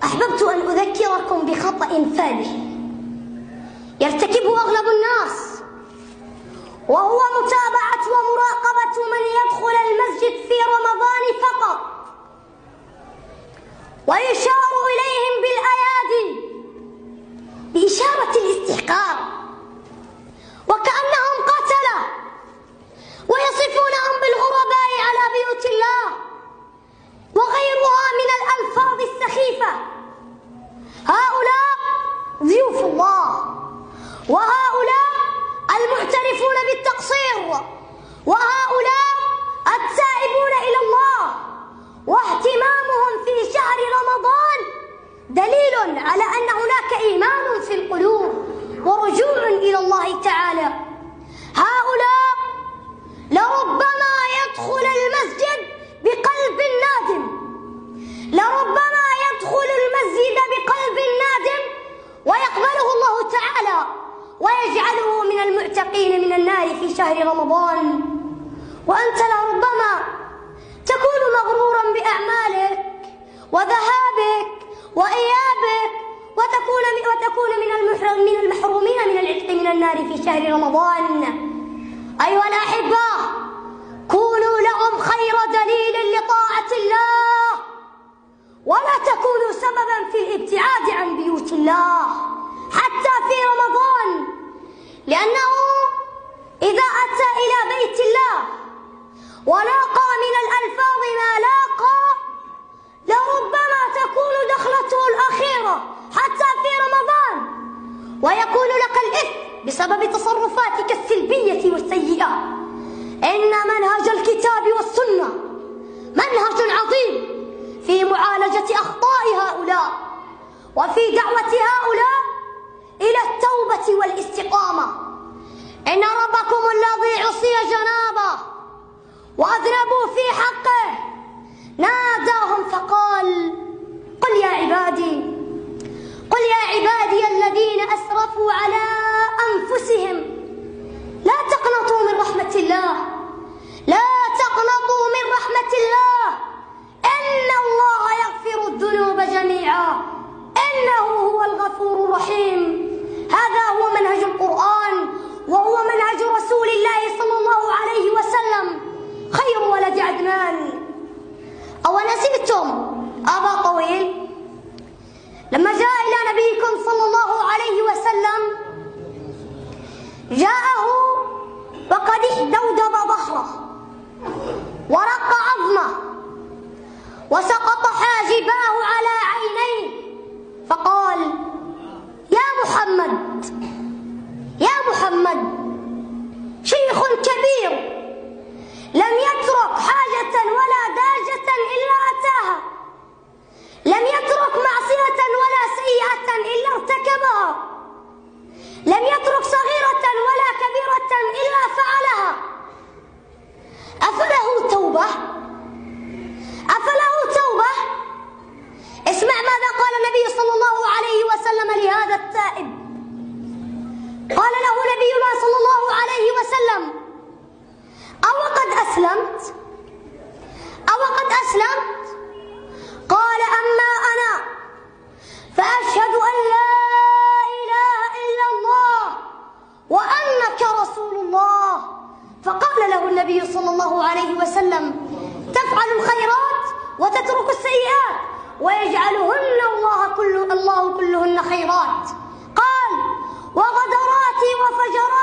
أحببت أن أذكركم بخطأ فادح يرتكبه أغلب الناس، وهو متابعة ومراقبة من يدخل المسجد في رمضان فقط، ويشار إليهم بالأيادي بإشارة الاستحقار وكأنهم قتلة، ويصفونهم بالغرباء على بيوت الله وغيرها من الألفاظ السخيفة. هؤلاء ضيوف الله، وهؤلاء المعترفون بالتقصير، وهؤلاء التائبون إلى الله، واهتمامهم في شهر رمضان دليل على أن هناك إيمان في القلوب ورجوع إلى الله تعالى. هؤلاء لربما يدخل المسجد بقلب نادم، لربما يدخل المسجد بقلب نادم ويقبله الله تعالى ويجعله من المعتقين من النار في شهر رمضان، وأنت لربما تكون مغرورا بأعمالك وذهابك وإيابك وتكون من المحرومين من العتق من النار في شهر رمضان. أيها الأحبة، كونوا لهم خير دليل لطاعة الله، ولا تكونوا سببا في الابتعاد عن بيوت الله حتى في رمضان، لأنه إذا أتى إلى بيت الله ولاقى من الألفاظ ما لاقى لربما تكون دخلته الأخيرة حتى في رمضان، ويكون لك الإثم بسبب تصرفاتك السلبية والسيئة. إن منهج الكتاب والسنة منهج عظيم في معالجة أخطاء هؤلاء وفي دعوة هؤلاء إلى التوبة والاستقامة. إن ربكم الذي عصي جنابه وأذنبوا في حقه ناداهم فقال: قل يا عبادي الذين أسرفوا على أنفسهم لا تقنطوا من رحمة الله، لا تقنطوا من رحمة الله، إن الله يغفر الذنوب جميعا إنه هو الغفور الرحيم. هذا هو منهج القرآن، وهو منهج رسول الله صلى الله عليه وسلم، خير ولد عدنان. أونسيتم أبا طويل لما جاء إلى نبيكم صلى الله عليه وسلم، جاءه وقد دودب ظهره ورق عظمه وسقط حاجباه على عينيه، فقال: يا محمد شيخ كبير لم يترك حاجة ولا داجة إلا أتاها، لم يترك معصية ولا سيئة إلا ارتكبها، لم يترك صغيرة ولا كبيرة إلا فعلها، أفله توبة؟ اسمع ماذا قال النبي صلى الله عليه وسلم لهذا التائب. قال له نبينا صلى الله عليه وسلم: أو قد أسلمت؟ قال: أما أنا فأشهد أن لا إله إلا الله وأنك رسول الله. فقال له النبي صلى الله عليه وسلم: تفعل الخيرات وتترك السيئات ويجعلهن الله كلهن خيرات. قال: وغدراتي وفجراتي